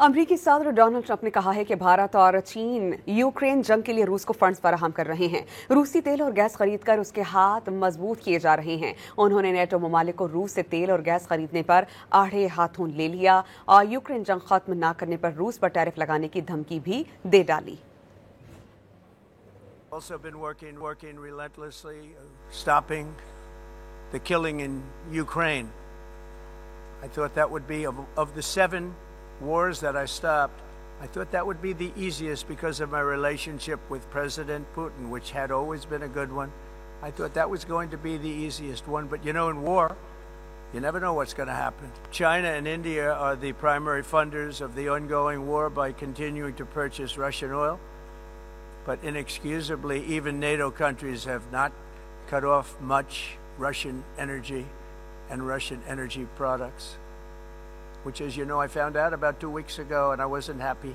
अमरीकी सदर Donald Trump ने कहा है कि भारत और चीन यूक्रेन जंग के लिए रूस को फंड्स फराहम कर रहे हैं। रूसी तेल और गैस खरीदकर उसके हाथ मजबूत किए जा रहे हैं। उन्होंने नेटो ममालिक को रूस से तेल और गैस खरीदने पर आड़े हाथों ले लिया और यूक्रेन जंग खत्म न करने पर रूस पर टैरिफ लगाने की धमकी भी दे डाली। Also been working relentlessly, stopping the killing in Ukraine. I thought that would be of the 7 wars that I stopped, I thought that would be the easiest because of my relationship with President Putin, which had always been a good one. I thought that was going to be the easiest one. But you know, in war, you never know what's going to happen. China and India are the primary funders of the ongoing war by continuing to purchase Russian oil. But inexcusably, even NATO countries have not cut off much Russian energy and Russian energy products, which, as you know, I found out about 2 weeks ago, and I wasn't happy.